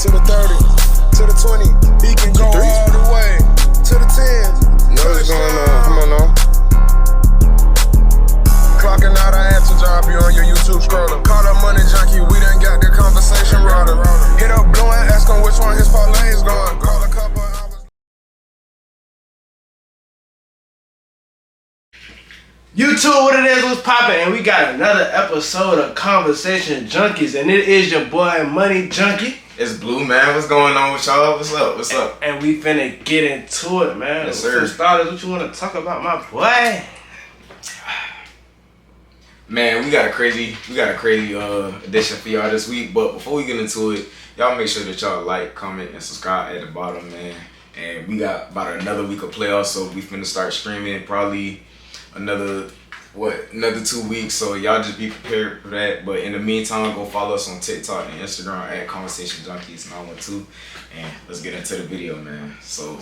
to the 30, to the 20. He can go all the way to the 10. Know what's going on? Come on now. Clocking out, I have to drop you on your YouTube scroller. Call up Money Junkie, we done got the conversation rolling. Hit up Blue and ask him which one his parlay's going. Call a couple hours. YouTube, what it is, what's poppin', and we got another episode of Conversation Junkies, and it is your boy Money Junkie. It's Blue, man. What's going on with y'all? What's up? What's up? And we finna get into it, man. Yes, sir. For starters, what you wanna talk about, my boy? Man, we got a crazy edition for y'all this week. But before we get into it, y'all make sure that y'all like, comment, and subscribe at the bottom, man. And we got about another week of playoffs, so we finna start streaming probably another 2 weeks. So y'all just be prepared for that. But in the meantime, go follow us on TikTok and Instagram at Conversation Junkies 912. And let's get into the video, man. So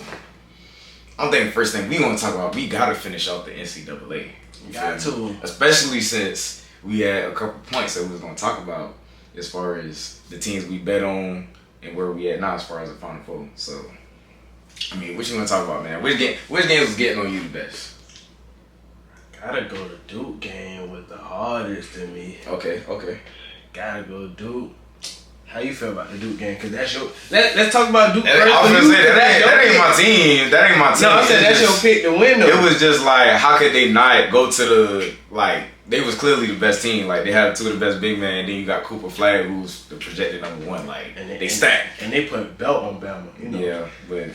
I'm thinking first thing we gonna talk about, we gotta finish off the NCAA. Got to. Especially since we had a couple points that we was gonna talk about as far as the teams we bet on and where we at now as far as the Final Four. So I mean, what you gonna talk about, man? Which game was getting on you the best? Gotta go to Duke game with the hardest to me. Okay. Gotta go Duke. How you feel about the Duke game? Cause that's your. Let's talk about Duke first. I was gonna say that ain't my team. That ain't my team. No, I said that's your pick to win though. It was just like, how could they not go to the, like, they was clearly the best team. Like, they had two of the best big men. And then you got Cooper Flag, who's the projected number one. Like, and they stacked. And they put belt on Bama. You know. Yeah, but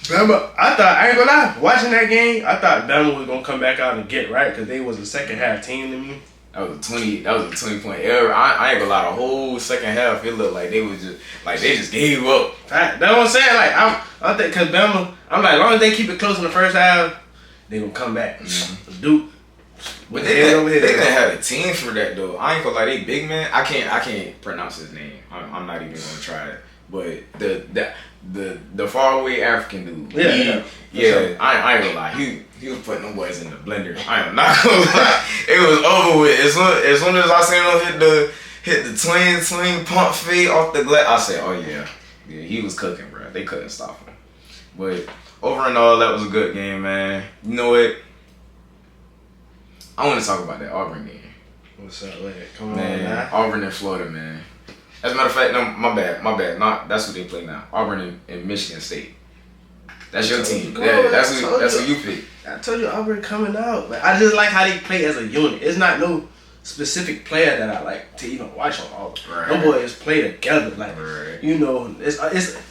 Bama, I ain't gonna lie. Watching that game, I thought Bama was gonna come back out and get right because they was a second half team to me. That was a 20-point error. I ain't gonna lie, the whole second half, it looked like they was just, like, they just gave up. That's what I'm saying. Like, I think, because Bama, I'm like, as long as they keep it close in the first half, they gonna come back. Mm-hmm. Duke. But they didn't have a team for that, though. I ain't gonna lie, they big man. I can't pronounce his name. I'm not even gonna try it. But the faraway African dude. Yeah. Sure. I ain't gonna lie. He was putting them boys in the blender. I am not gonna lie. It was over with. As soon as I seen him hit the twin pump fade off the glass, I said, oh yeah, he was cooking, bro. They couldn't stop him. But over and all, that was a good game, man. You know what? I want to talk about that Auburn game. What's up with it? Come on, man. Auburn and Florida, man. As a matter of fact, no, my bad. That's who they play now. Auburn and Michigan State. That's your team. Yeah, that's who you pick. I told you Auburn coming out. Like, I just like how they play as a unit. It's not no specific player that I like to even watch on Auburn. Right. Them boys play together. Like, right. You know, it's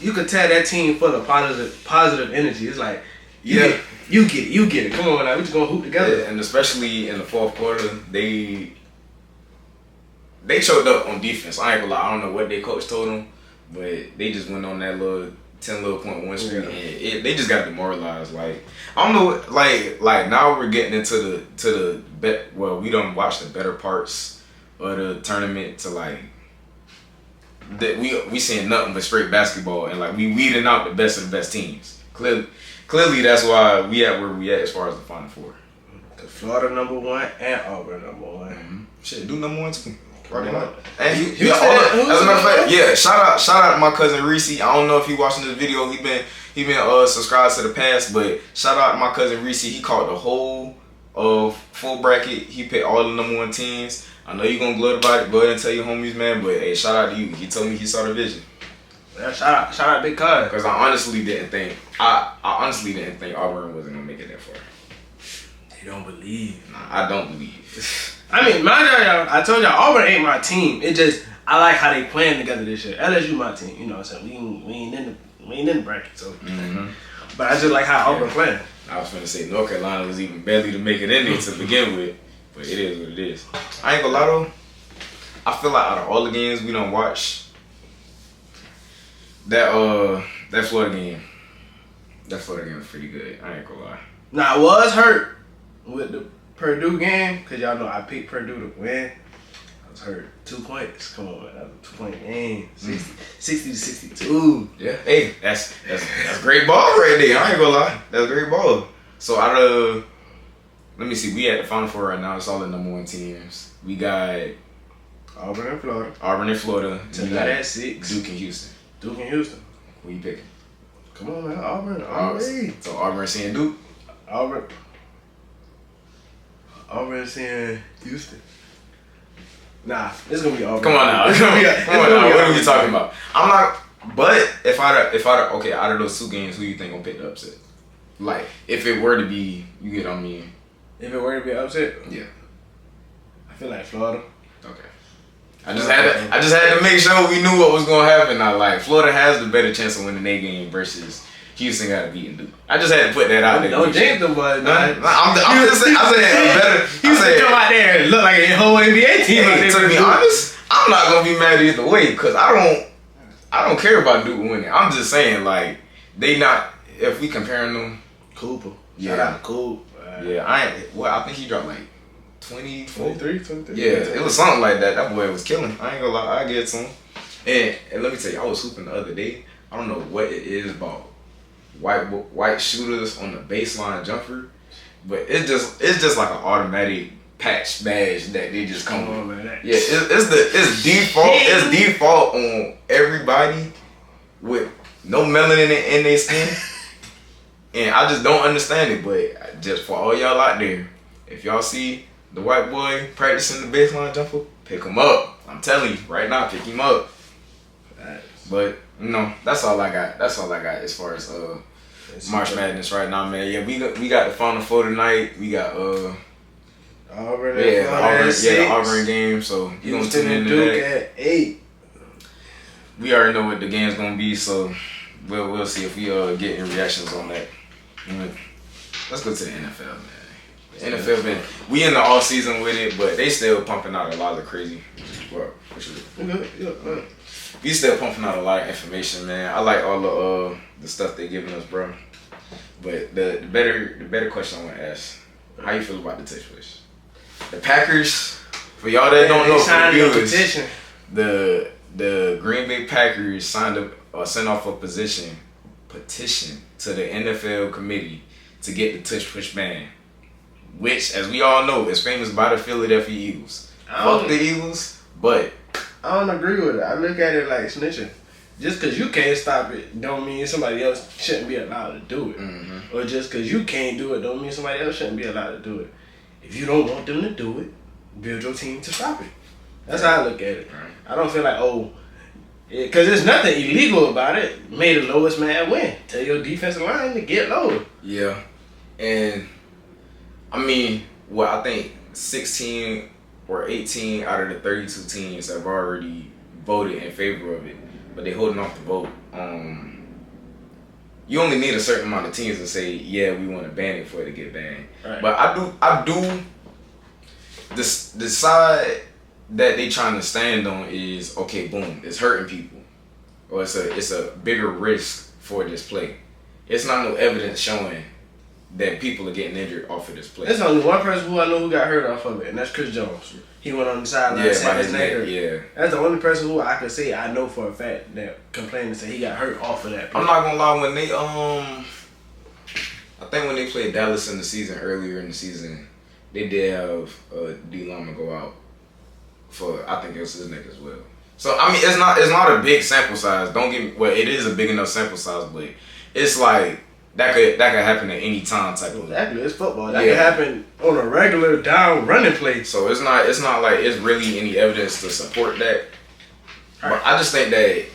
you could tell that team full of positive energy. It's like, you get it. Come on now, we just gonna hoop together. Yeah, and especially in the fourth quarter, they choked up on defense. I ain't gonna lie, I don't know what their coach told them, but they just went on that little 10-point win streak, and they just got demoralized. Like, I don't know, like now we're getting into the bet. Well, we don't watch the better parts of the tournament to like that we seeing nothing but straight basketball, and like we weeding out the best of the best teams. Clearly, that's why we at where we at as far as the Final Four. Florida #1 and Auburn #1. Mm-hmm. Shit, do #1 too. Right. And as a matter of fact, yeah. Shout out to my cousin Reese. I don't know if he watching this video. He been subscribed to the past, but shout out to my cousin Reese. He caught the whole full bracket. He picked all the #1 teams. I know you gonna gloat about it. Go ahead and tell your homies, man. But hey, shout out to you. He told me he saw the vision. Yeah, shout out Big Cuz. Because I honestly didn't think Auburn wasn't gonna make it that far. They don't believe. Nah, I don't believe. I mean, I told y'all Auburn ain't my team. It just I like how they playing together this year. LSU my team, you know what I'm saying? We ain't in the bracket, so. Mm-hmm. But I just like how Auburn playing. I was gonna say North Carolina was even barely to make it in there to begin with, but it is what it is. I ain't gonna lie though. I feel like out of all the games we don't watch, that Florida game was pretty good. I ain't gonna lie. Now I was hurt with the Purdue game, because y'all know I picked Purdue to win. I was hurt. 2 points. Come on, man. That was a 2-point game. 60 to 62. Yeah. Hey, that's great ball right there. I ain't gonna lie. That's great ball. So out of, let me see, we at the Final Four right now. It's all the #1 teams. We got Auburn and Florida. Tonight at 6. Duke and Houston. Duke and Houston. Who you picking? Come on, man. Auburn. Auburn. So Auburn seeing Duke? Auburn seeing Houston. Nah, it's gonna be Auburn. Come on now. Come on now. What are we talking about? I'm not. But if I okay, out of those 2 games, who you think gonna pick the upset? Like, if it were to be, you get what I mean? If it were to be an upset, Yeah. I feel like Florida. Okay. I just had to make sure we knew what was gonna happen. Now, like, Florida has the better chance of winning their game versus Houston got to beat Duke. I just had to put that out there. Don't jinx them, but I'm just saying. I said better. Houston come out there and look like a whole NBA team. Hey, to be honest, I'm not gonna be mad either way because I don't care about Duke winning. I'm just saying, like, they not. If we comparing them, Cooper. Yeah. Shout out to Coop. Yeah, I think he dropped like 23. Yeah, it was something like that. That boy was killing. I ain't gonna lie, I get it to him. And let me tell you, I was hooping the other day. I don't know what it is about white shooters on the baseline jumper, but it's just like an automatic patch badge that they just come on, man. Yeah, it's default on everybody with no melanin in their skin. And I just don't understand it, but just for all y'all out there, if y'all see the white boy practicing the baseline jumper, pick him up. I'm telling you, right now, pick him up. But, that's all I got. That's all I got as far as March Madness right now, man. Yeah, we got the Final Four tonight. We got Auburn. The Auburn game. So you gonna tune into Duke that at 8. We already know what the game's gonna be, so we'll see if we get any reactions on that. Let's go to the NFL, man. The NFL we in the off season with it, but they still pumping out a lot of crazy. Well, we still pumping out a lot of information, man. I like all the stuff they giving us, bro. But the better question I want to ask: how you feel about the touch push? The Packers, for y'all that don't know, for the viewers, the Green Bay Packers sent off a petition to the NFL committee to get the touch push ban, which, as we all know, is famous by the Philadelphia Eagles. Fuck the Eagles, but I don't agree with it. I look at it like snitching. Just because you can't stop it don't mean somebody else shouldn't be allowed to do it. Mm-hmm. Or just because you can't do it don't mean somebody else shouldn't be allowed to do it. If you don't want them to do it, build your team to stop it. That's how I look at it. Right. I don't feel like, because there's nothing illegal about it. May the lowest man win. Tell your defensive line to get lower. Yeah. And, I mean, I think 16 or 18 out of the 32 teams have already voted in favor of it, but they're holding off the vote. You only need a certain amount of teams to say, yeah, we want to ban it for it to get banned. Right. But I do. The side that they trying to stand on is, okay, boom, it's hurting people, or it's a bigger risk for this play. It's not no evidence showing that people are getting injured off of this play. There's only one person who I know who got hurt off of it, and that's Chris Jones. He went on the sideline and had his neck hurt. Yeah. That's the only person who I could say I know for a fact that complained and said he got hurt off of that play. I'm not gonna lie, when they I think when they played Dallas in the season, earlier in the season, they did have D. Lama go out for, I think it was his neck as well. So I mean, it's not a big sample size. Don't get me, well, it is a big enough sample size, but it's like that could happen at any time type of. Exactly, it's football. That could happen on a regular down running play. So it's not like it's really any evidence to support that. Right. But I just think that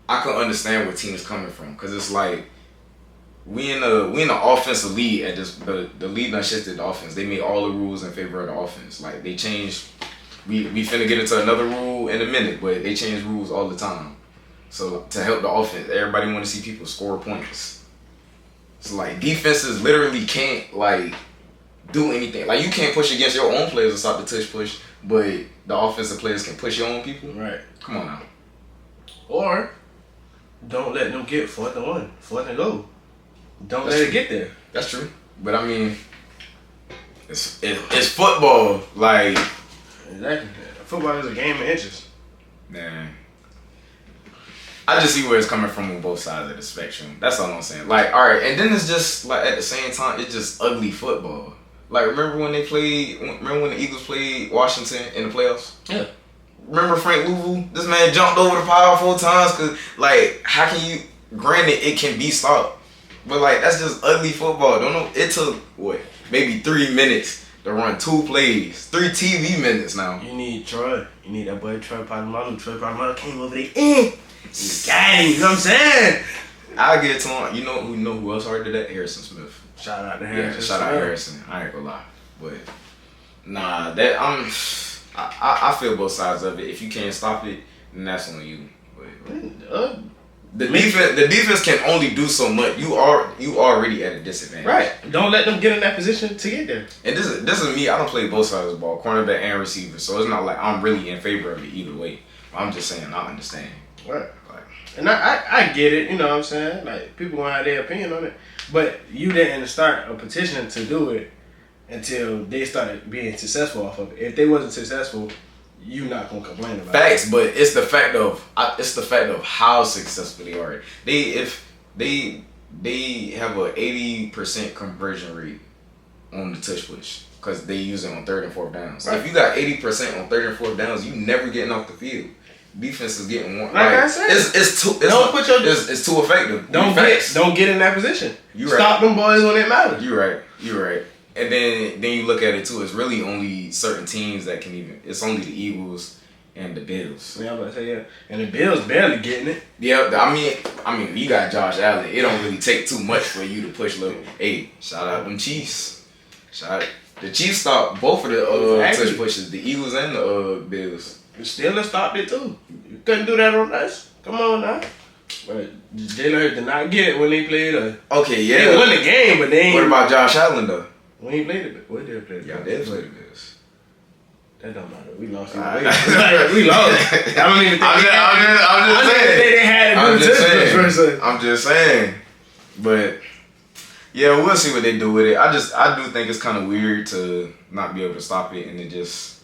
I can understand where teams coming from, because it's like we in the offensive league, and just the league done shifted the offense. They made all the rules in favor of the offense. Like they changed. We finna get into another rule in a minute, but they change rules all the time. So to help the offense, everybody want to see people score points. So like defenses literally can't like do anything. Like you can't push against your own players to stop the touch push, but the offensive players can push your own people. Right. Come on now. Or don't let them get 4th and 1, 4th and goal. Don't let it get there. That's true. But I mean, it's football. Like exactly. Football is a game of inches. Man. I just see where it's coming from on both sides of the spectrum. That's all I'm saying. Like, all right, and then it's just like at the same time, it's just ugly football. Like, remember when the Eagles played Washington in the playoffs? Yeah. remember Frank Louvu? This man jumped over the pile 4 times because, like, how can you? Granted, it can be stopped, but like that's just ugly football. Don't know. It took what, maybe 3 minutes to run 2 plays, 3 TV minutes now. You need Troy. You need that boy Troy Polamalu. Troy Polamalu came over there. He got him. You know what I'm saying? I'll get to him. You know who else already did that? Harrison Smith. Shout out to Harrison. Yeah, shout out Harrison. I ain't gonna lie, but nah, that I feel both sides of it. If you can't stop it, then that's on you. But the defense can only do so much. You already at a disadvantage. Right. Don't let them get in that position to get there. And this is me. I don't play both sides of the ball, cornerback and receiver. So it's not like I'm really in favor of it either way. I'm just saying I understand. Right. Like, and I get it. You know what I'm saying? Like people gonna have their opinion on it, but you didn't start a petition to do it until they started being successful off of it. If they wasn't successful, you not gonna complain about Facts, it. but it's the fact of how successful they are. They have a 80% conversion rate on the touch push because they use it on 3rd and 4th downs. Right. If you got 80% on 3rd and 4th downs, you never getting off the field. Defense is getting one. Like I said, it's too effective. Don't get in that position. You Stop them boys when it matters. You're right. And then you look at it too. It's really only certain teams that can even. It's only the Eagles and the Bills. Yeah, I'm about to say yeah. And the Bills barely getting it. Yeah, I mean, you got Josh Allen. It don't really take too much for you to push little. Hey, shout out them Chiefs. The Chiefs stopped both of the touch pushes. The Eagles and the Bills. The Steelers stopped it too. You couldn't do that on us. Come on now. But Jalen Hurts did not get it when they played us. Okay, yeah. They won the game, but they ain't. What about Josh Allen though? When he played it, what did they play? Yeah, they played the Bills. That don't matter. We lost. We lost. I don't even think I'm just saying. They had to do I'm just saying. But yeah, we'll see what they do with it. I do think it's kind of weird to not be able to stop it and then just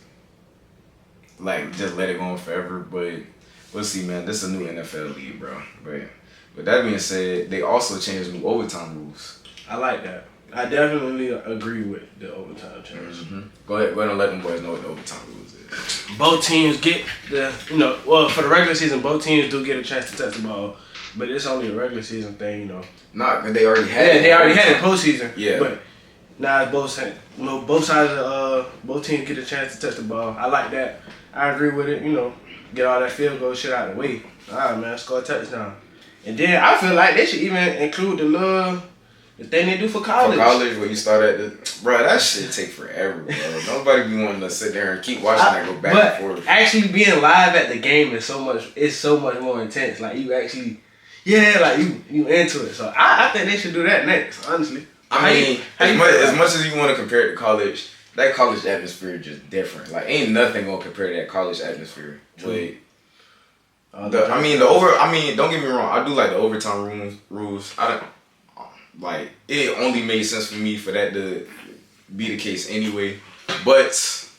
let it go on forever. But we'll see, man. This is a new NFL league, bro. But with that being said, they also changed new overtime rules. I like that. I definitely agree with the overtime change. Mm-hmm. Go ahead and let them boys know what the overtime rules is. Both teams get for the regular season, both teams do get a chance to touch the ball, but it's only a regular season thing, Nah, because they already had it. Yeah, they already had it postseason. Yeah. But now it's both sides. Both teams get a chance to touch the ball. I like that. I agree with it. Get all that field goal shit out of the way. All right, man, score a touchdown. And then I feel like they should even include the thing they do for college. For college, where you start at bro, that shit take forever, bro. Nobody be wanting to sit there and keep watching that go back and forth. Actually being live at the game is so much more intense. Like you actually, you into it. So I think they should do that next, honestly. As much as you want to compare it to college, that college atmosphere is just different. Like ain't nothing gonna compare to that college atmosphere. But don't get me wrong, I do like the overtime rules. Like, it only made sense for me for that to be the case anyway. But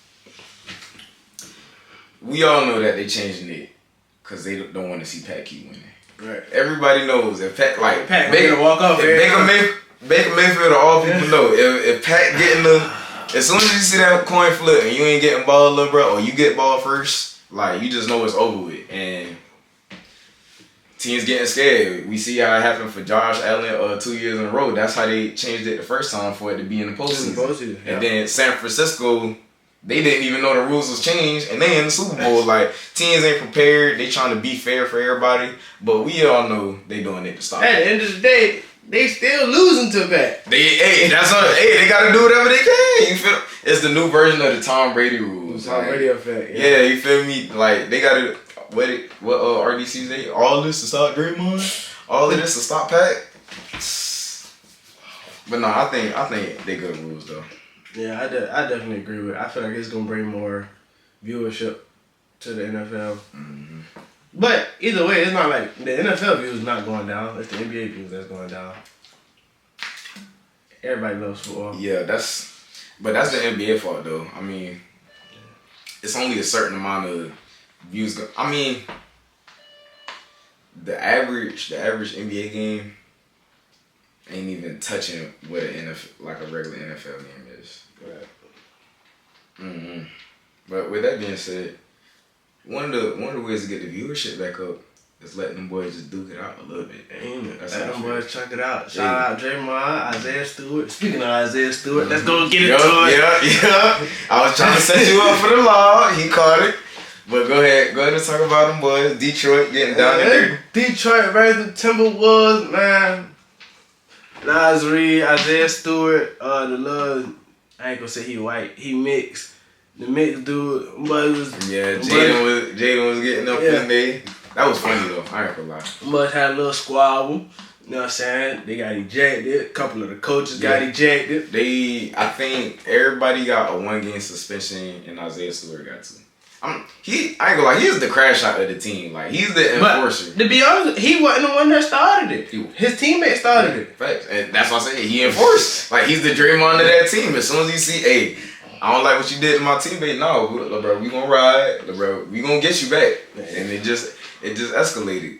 we all know that they changing it because they don't want to see Pat keep winning. Right. Everybody knows if Pat gonna walk off. Baker Mayfield, all people know if Pat getting as soon as you see that coin flip and you ain't getting ball, little bro, or you get ball first, like you just know it's over with. And teams getting scared. We see how it happened for Josh Allen 2 years in a row. That's how they changed it the first time for it to be in the postseason. And then San Francisco, they didn't even know the rules was changed, and they in the Super Bowl. Like teams ain't prepared. They trying to be fair for everybody, but we all know they doing it to stop. At the end of the day, they still losing to Pat. They gotta do whatever they can. You feel? It's the new version of the Tom Brady rules. Tom Brady effect. Yeah, you feel me? Like they gotta. What RDC say? All this to stop Draymond? All of this to stop Pat? But no, I think they good rules though. Yeah, I definitely agree with it. I feel like it's gonna bring more viewership to the NFL. Mm-hmm. But either way, it's not like the NFL views not going down. It's the NBA views that's going down. Everybody loves football. Yeah, that's the NBA fault though. I mean, it's only a certain amount of views. The average NBA game ain't even touching what a regular NFL game is. Right. Mm-hmm. But with that being said, one of the ways to get the viewership back up is letting them boys just duke it out a little bit. Let them boys chuck it out. Shout out Draymond, Isaiah Stewart. Speaking of Isaiah Stewart, let's go get into it. Yeah. I was trying to set you up for the law. He caught it. But go ahead and talk about them boys. Detroit getting down there. Detroit versus Timberwolves, man. Nas Reed, Isaiah Stewart, the little, I ain't gonna say he white, he mixed. The mixed dude, but it was Jaden was getting up in there. That was funny though. I ain't gonna lie. Must had a little squabble. You know what I'm saying? They got ejected. A couple of the coaches got ejected. I think everybody got a 1-game suspension, and Isaiah Stewart got 2. I ain't gonna lie, he's the crash out of the team. Like, he's the enforcer. But, to be honest, he wasn't the one that started it. His teammate started it. Facts. And that's why I say he enforced. Like, he's the Draymond of that team. As soon as you see, hey, I don't like what you did to my teammate. No, bro, we gonna ride. Bro, we gonna get you back. And it just escalated.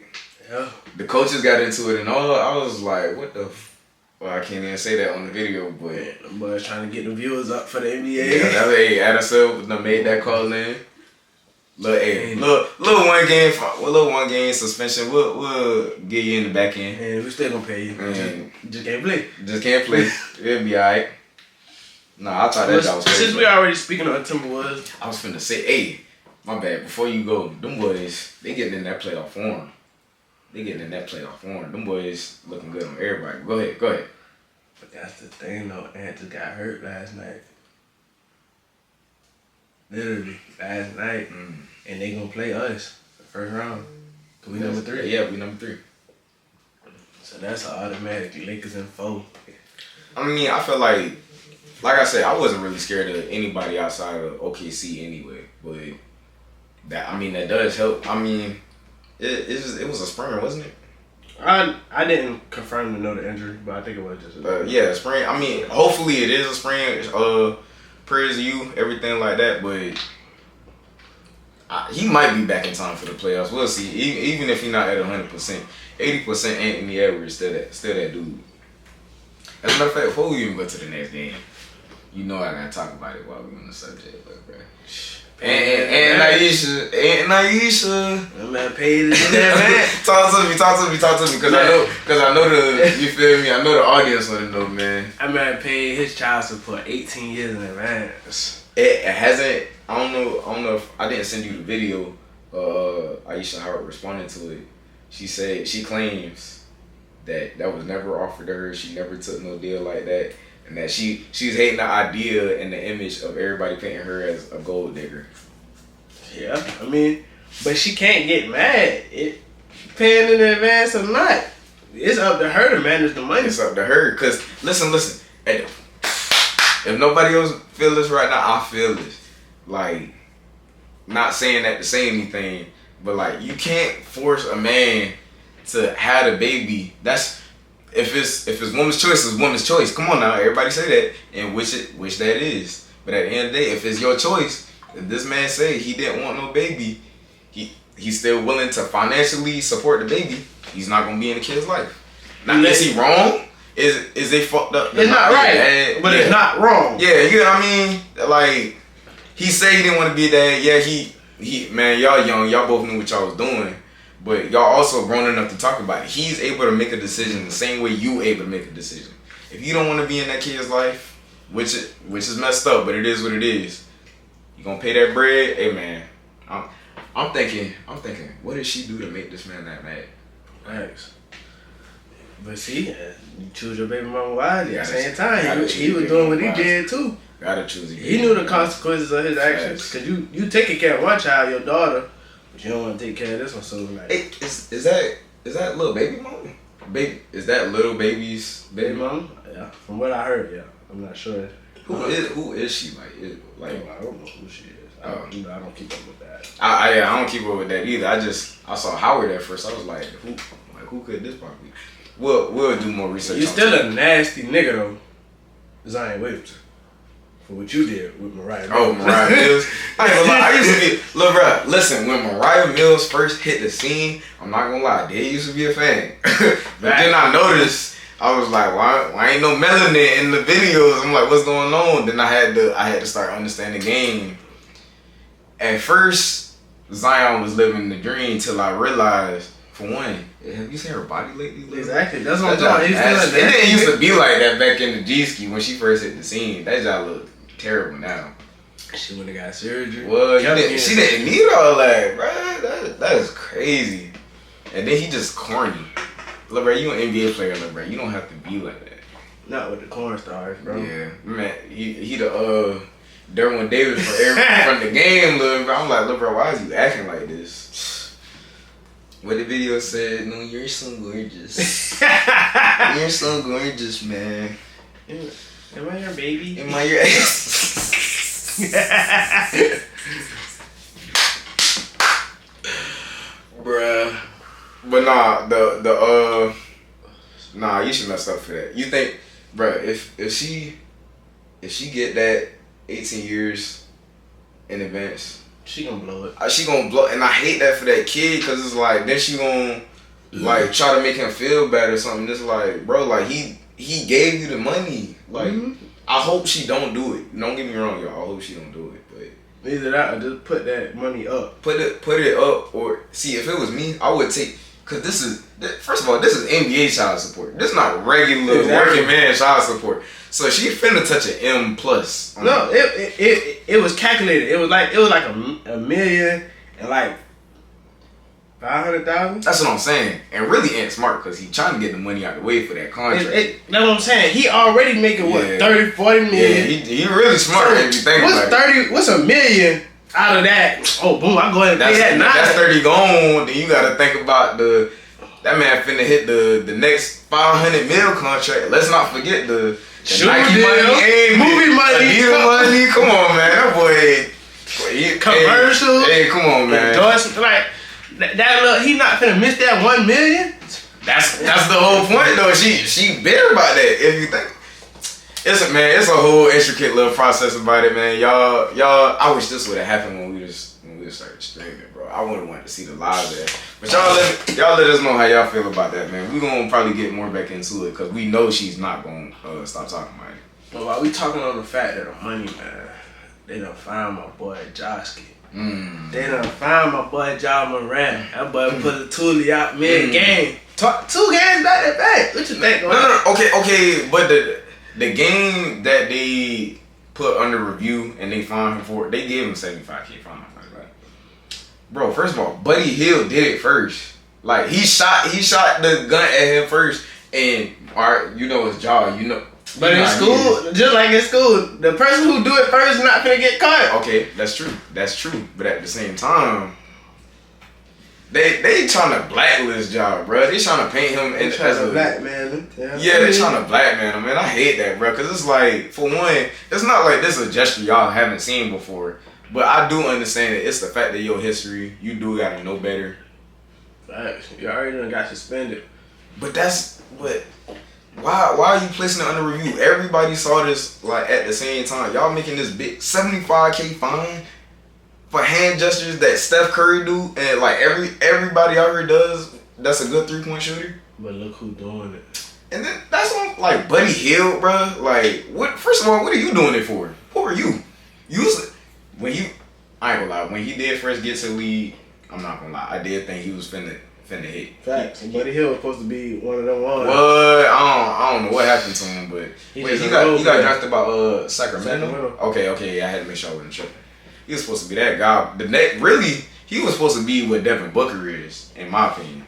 Yeah. The coaches got into it and all. I was like, what the well, I can't even say that on the video, but the boys trying to get the viewers up for the NBA. Yeah, Adam Silver made that call in. Little 1 game suspension. We'll get you in the back end. And we still gonna pay you. Just can't play. Just can't play. It'll be alright. Nah, I thought that was crazy. Since we already speaking on Timberwolves, I was finna say, hey, my bad. Before you go, them boys, they getting in that playoff form. Them boys looking good on everybody. Go ahead. But that's the thing though. Ant just got hurt last night. Literally last night, and they gonna play us the first round. Cause we number 3. Yeah, we number 3. So that's an automatic Lakers in 4. I mean, I feel like I said, I wasn't really scared of anybody outside of OKC anyway. But that does help. I mean, it was a sprain, wasn't it? I didn't confirm to know the injury, but I think it was just a sprain. I mean, hopefully it is a sprain. Prayers to you, everything like that, but he might be back in time for the playoffs. We'll see. Even if he's not at 100%, 80% Anthony Edwards still that dude. As a matter of fact, before we even go to the next game, you know I gotta talk about it while we're on the subject, but bro. And Ayesha. That man paid it in advance. Talk to me, cause I know you feel me. I know the audience want to know, man. That man paid his child support 18 years in advance. It hasn't. I don't know if I didn't send you the video. Ayesha Howard responding to it. She said she claims that was never offered to her. She never took no deal like that. And that she's hating the idea and the image of everybody painting her as a gold digger. Yeah, I mean, but she can't get mad. Paying in advance or not, it's up to her to manage the money. It's up to her. Cause listen. If nobody else feel this right now, I feel this. Like, not saying that to say anything, but like, you can't force a man to have a baby. That's If it's woman's choice, it's woman's choice. Come on now, everybody say that, and which that is. But at the end of the day, if it's your choice, if this man say he didn't want no baby, he's still willing to financially support the baby. He's not gonna be in the kid's life. Now, is he wrong? Is they fucked up? It's not right, but it's not wrong. Yeah, you know what I mean? Like, he said he didn't want to be a dad. Yeah, he man, y'all young, y'all both knew what y'all was doing. But y'all also grown enough to talk about it. He's able to make a decision the same way you able to make a decision. If you don't want to be in that kid's life, which is messed up, but it is what it is. You gonna pay that bread? Hey man, I'm thinking, what did she do to make this man that mad? Thanks. But see, you choose your baby mama wisely. At the same time, he was doing what he did too. Gotta choose. He knew the consequences of his actions. Cause you taking care of one child, your daughter. But you don't want to take care of this one, so like. Hey, is that little baby mama? Is that little baby's baby mama? Yeah, from what I heard, yeah. I'm not sure. Who is she? Like I don't know who she is. I don't keep up with that. I don't keep up with that either. I saw Howard at first. I was like, who could this probably be? We'll do more research. You still a nasty nigga though, Zion Williams. For what you did with Mariah Mills. Oh, Mariah Mills. I ain't gonna lie. I used to be, look, bro, listen, when Mariah Mills first hit the scene, I'm not gonna lie, they used to be a fan. But then I noticed, I was like, why ain't no melanin in the videos? I'm like, what's going on? Then I had to start understanding the game. At first, Zion was living the dream till I realized, for one, have you seen her body lately? Exactly. That's what I'm talking about. It didn't used to be like that back in the G-Ski when she first hit the scene. That job look terrible now. She went and got surgery. Well, she didn't need all that, bro. That is crazy. And then he just corny. Look, bro, you an NBA player, look, bro. You don't have to be like that. Not with the corn stars, bro. Yeah, man. He the Derwin Davis from the game, look, bro. I'm like, look, bro, why is you acting like this? What the video said, no, you're so gorgeous. You're so gorgeous, man. Am I your baby? Am I your bruh. But nah, you should mess up for that. You think, bruh, if she get that 18 years in advance, she gonna blow it. She gonna blow, and I hate that for that kid, cause it's like then she gonna like try to make him feel bad or something. It's like, bro, like he gave you the money. Like I hope she don't do it. Don't get me wrong, y'all. I hope she don't do it. But either that or just put that money up. Put it up, or see if it was me, I would take. Cause first of all, this is NBA child support. This is not regular working man child support. So she finna touch an M plus. No, it was calculated. It was like a million and like 500,000. That's what I'm saying. And really ain't smart because he trying to get the money out the way for that contract. That's what I'm saying. He already making what 30, 40 million. Yeah, he really smart. So if you think about it. What's a million? Out of that, oh boom, I go ahead and pay that. That's 30 gone. Then you gotta think about that man finna hit the next 500 mil contract. Let's not forget the Nike money, movie money, money. Come on, man, that boy. Commercials. Hey, come on, man. Like that look, he not finna miss that 1 million. That's the whole point though. She bitter about that. If you think. It's a whole intricate little process about it, man. Y'all. I wish this would have happened when we just started streaming, bro. I would have wanted to see the live there. But y'all let us know how y'all feel about that, man. We gonna probably get more back into it because we know she's not gonna stop talking about it. But while we talking on the fact that the money, man, they done found my boy Joski. They done found my boy Ja Morant. That boy put a toolie out mid game. 2 games back to back. What you think? No. Okay, but the game that they put under review and they fined him for it, they gave him $75K fine. Like, bro, first of all, Buddy Hield did it first. Like he shot the gun at him first, and you know it's Ja, you know. But in school, just like in school, the person who do it first is not gonna get caught. Okay, that's true. But at the same time, They trying to blacklist Ja, bro. They trying to paint him as a blackman. Yeah, they trying to blackman him, man. I hate that, bro. Cause it's like, for one, it's not like this is a gesture y'all haven't seen before. But I do understand that it's the fact that your history, you do gotta know better. Facts. You already done got suspended. But why are you placing it under review? Everybody saw this like at the same time. Y'all making this big $75K fine for hand gestures that Steph Curry do, and like everybody out here does. That's a good 3-point shooter. But look who doing it. And then that's on like Buddy Hield, bro. Like, what? First of all, what are you doing it for? Who are you? I ain't gonna lie. When he did first get to the league, I'm not gonna lie. I did think he was finna hit. Facts. Buddy Hield was supposed to be one of them ones. What? I don't know what happened to him, but he got drafted by Sacramento. Okay. I had to make sure I wasn't tripping. He was supposed to be that guy. He was supposed to be what Devin Booker is, in my opinion.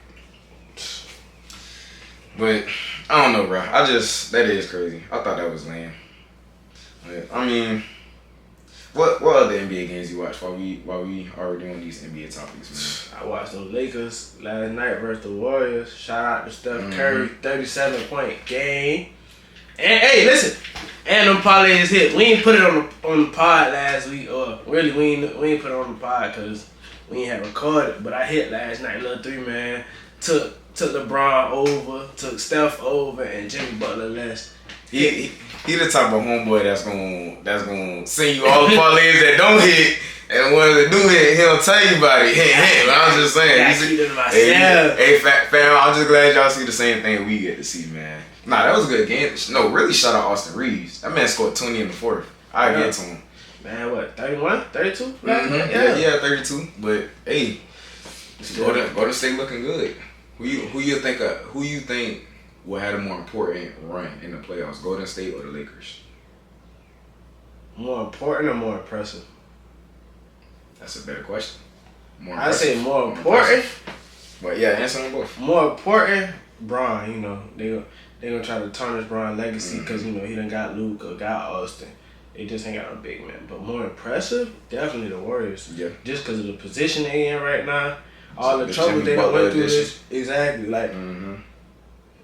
But I don't know, bro. That is crazy. I thought that was lame. But, I mean, what other NBA games you watch while we are doing these NBA topics, man? I watched the Lakers last night versus the Warriors. Shout out to Steph Curry, 37-point game. And hey, listen, and them parlays hit. We ain't put it on the pod last week, or really we ain't put it on the pod because we ain't had recorded. But I hit last night, little 3-man. Took LeBron over, took Steph over, and Jimmy Butler less. He the type of homeboy that's gonna send you all the parlays that don't hit, and when they do hit, he'll tell you about it. But I'm just saying. Hey, fam, I'm just glad y'all see the same thing we get to see, man. Nah, that was a good game. No, really shout out Austin Reeves. That man scored 20 in the fourth. I get to him. Man, what, 31, 32? Mm-hmm. Yeah, 32. But hey, Golden State looking good. Who you think will have a more important run in the playoffs? Golden State or the Lakers? More important or more impressive? That's a better question. I say more important. But yeah, answer them both. More important, Bron. You know they gonna try to tarnish Bron's legacy because you know he done got Luke or got Austin. They just ain't got no big man. But more impressive, definitely the Warriors. Yeah. Just because of the position they in right now, all the trouble they done went through this. Exactly. Like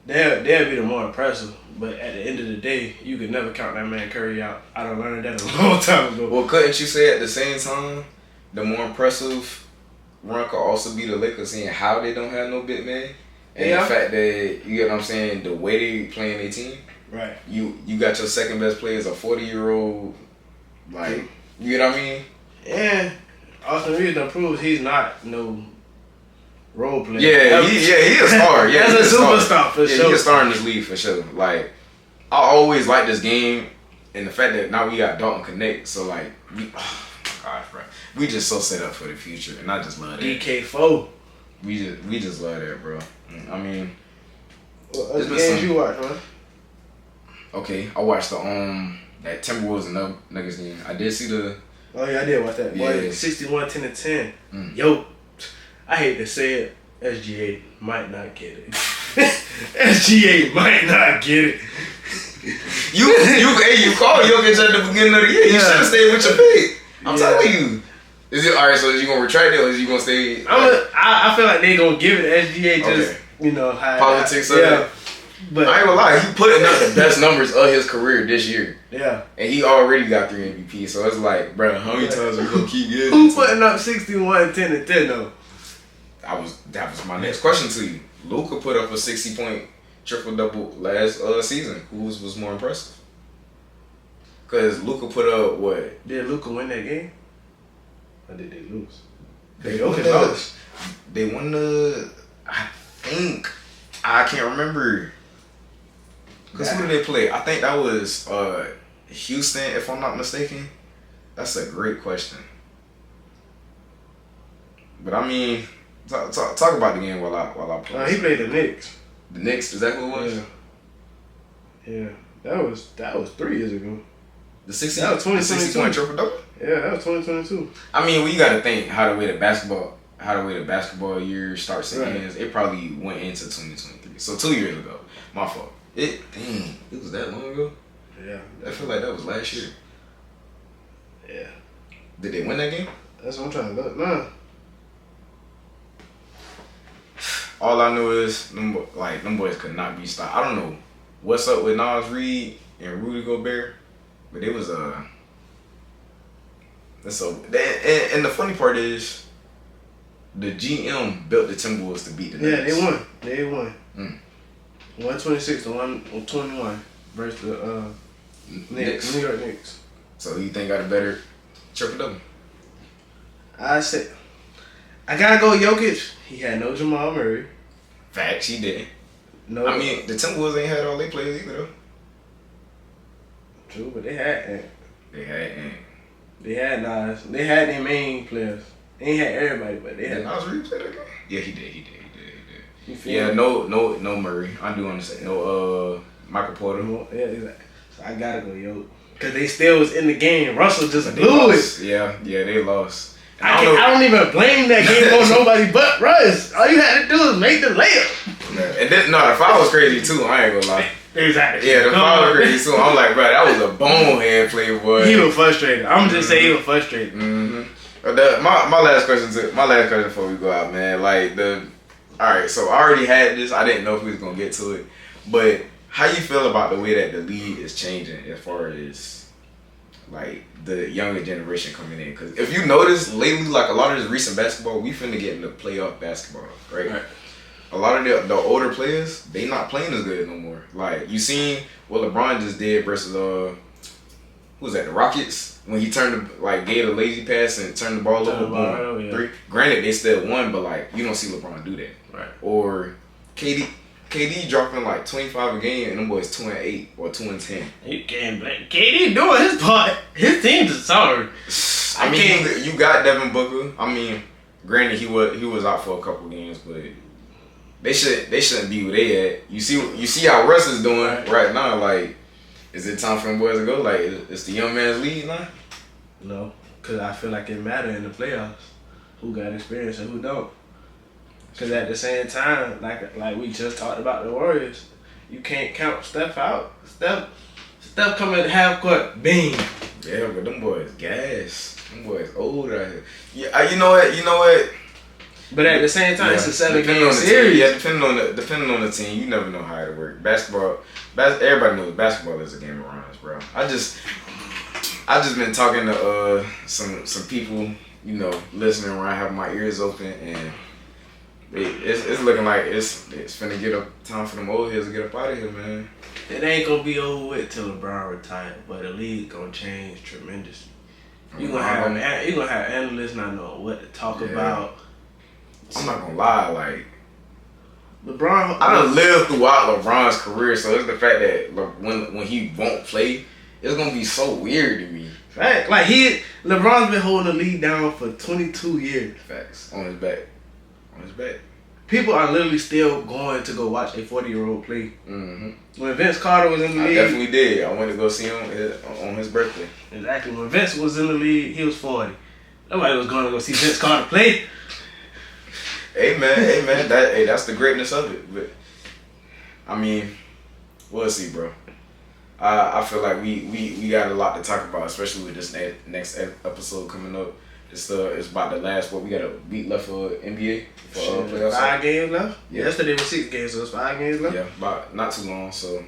they'll be the more impressive. But at the end of the day, you could never count that man Curry out. I done learned that a long time ago. Well, couldn't you say at the same time the more impressive run could also be the Lakers, seeing how they don't have no big man, and the fact that, you get what I'm saying, the way they playing their team. Right. You got your second best player as a 40-year-old, like, you get what I mean? And Austin Reeves done proves he's not no role player. Yeah, he a star. Yeah, that's a superstar for sure. He's a star in this league for sure. Like, I always like this game, and the fact that now we got Dalton Connect, so like, oh my gosh, bro, we just so set up for the future, and I just love that. DK4. We just love that, bro. I mean, what other games you watch, man? Okay, I watched that Timberwolves and Nuggets game. I did see the. Oh yeah, I did watch that. Boy, 61-10. Yo, I hate to say it, SGA might not get it. SGA might not get it. You called Jokic at the beginning of the year. You should have stayed with your pick. I'm telling you. Is it alright? So is you gonna retract it or is you gonna stay? I feel like they gonna give it to SGA just you know how politics of it. But I ain't gonna lie, he putting up the best numbers of his career this year. Yeah. And he already got 3 MVPs, so it's like, bro, how many times are we gonna keep getting? Who putting up 61-10 though? That was my next question to you. Luka put up a 60-point triple-double last season. Whose was more impressive? Because Luka put up what? Did Luka win that game? Or did they lose? They won the. I think. I can't remember. Because who did they play? I think that was Houston, if I'm not mistaken. That's a great question. But I mean, talk about the game while I play. He played the Knicks. The Knicks, is that who it was? Yeah. That was 3 years ago. The 60 point triple double? Yeah, that was 2022. I mean, we gotta think how the way the basketball year starts and ends. It probably went into 2023. So 2 years ago. My fault. It was that long ago? Yeah. I feel like that was last year. Yeah. Did they win that game? That's what I'm trying to look. Nah. All I know is them boys could not be stopped. I don't know what's up with Nas Reed and Rudy Gobert, but it was and the funny part is the GM built the Timberwolves to beat the Nuggets. Yeah, they won. 126 to 121 versus the New York Knicks. So you think got a better triple double? I said I gotta go Jokic. He had no Jamal Murray. Facts, he didn't. No, I mean the Timberwolves ain't had all their players either though. True, but they had Ant. They had Nas. They had their main players. They ain't had everybody, but they had Nas Reed play that game? Yeah, he did. Yeah, no Murray. I do understand. No Michael Porter. Yeah, exactly. So I gotta go, yo. Cause they still was in the game. Russell just blew it. Yeah, they lost. I don't even blame that game on nobody but Russ. All you had to do is make the layup. And then, the foul was crazy too. I ain't gonna lie. Exactly. Yeah, the foul was crazy too. I'm like, bro, that was a bonehead play, boy. He was frustrated. I'm just saying he was frustrated. My last question before we go out, man. Alright, so I already had this. I didn't know if we was gonna get to it, but how you feel about the way that the league is changing as far as like the younger generation coming in? Because if you notice lately, like a lot of this recent basketball, we finna get into playoff basketball, right? A lot of the older players, they not playing as good no more. Like you seen what LeBron just did versus who was that? The Rockets. When he gave a lazy pass and turned the ball over, 3. Granted, they still won, but you don't see LeBron do that. Right. Or KD KD dropping like 25 a game, and them boys 2-8 or 2-10. You can't blame KD doing his part. His team's just sorry. I mean, you got Devin Booker. I mean, granted he was out for a couple games, but they shouldn't be where they at. You see how Russ is doing right now. Like, is it time for them boys to go? Like, it's the young man's league now. No, because I feel like it matters in the playoffs who got experience and who don't. Because at the same time, like we just talked about the Warriors, you can't count Steph out. Steph coming at half court, bing. Yeah, but them boys gas. Them boys old out here. Yeah, you know what? But at the same time, it's a 7-game series. Yeah, depending on the team, you never know how it works. Everybody knows basketball is a game of runs, bro. I just been talking to some people, you know, listening where I have my ears open, and it's looking like it's finna get up time for them old heads to get up out of here, man. It ain't gonna be over with till LeBron retires, but the league gonna change tremendously. You gonna have analysts not know what to talk about. I'm not gonna lie, like LeBron. I done lived throughout LeBron's career, so it's the fact that when he won't play, it's gonna be so weird to me. Fact, like LeBron's been holding the league down for 22 years. Facts on his back. People are literally still going to go watch a 40-year-old play. Mm-hmm. When Vince Carter was in the league, I definitely did. I went to go see him on his birthday. Exactly. When Vince was in the league, he was 40. Nobody was going to go see Vince Carter play. Hey man, that's the greatness of it. But I mean, we'll see, bro. I feel like we got a lot to talk about, especially with this next episode coming up. It's about the last. We got a week left for NBA. For playoffs. 5 games left. Yeah. Yesterday was 6 games, so it's 5 games left. Yeah, about not too long. So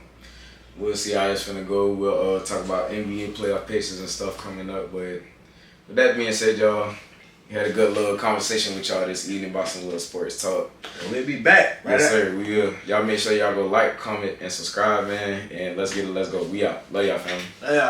we'll see how it's finna go. We'll talk about NBA playoff pictures and stuff coming up. But with that being said, y'all, we had a good little conversation with y'all this evening about some little sports talk. And we'll be back. Yes, sir. We will. Y'all make sure y'all go like, comment, and subscribe, man. And let's go. We out. Love y'all, family. Yeah.